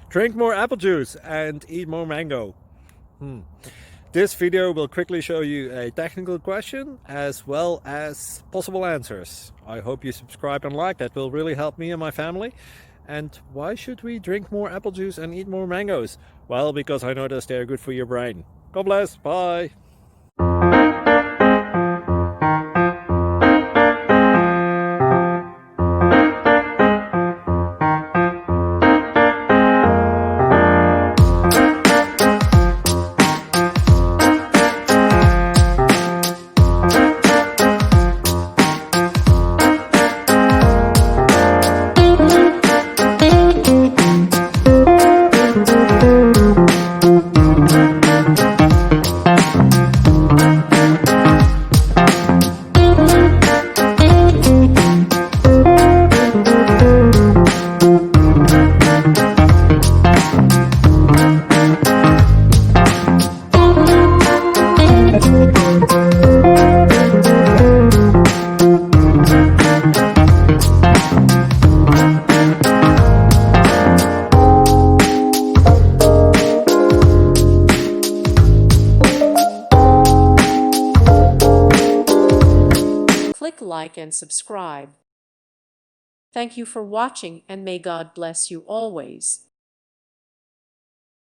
Drink more apple juice and eat more mango. This video will quickly show you a technical question as well as possible answers. I hope you subscribe and like, that will really help me and my family. And why should we drink more apple juice and eat more mangoes? Well, because I noticed they're good for your brain. God bless, bye! Click like and subscribe. Thank you for watching, and may God bless you always.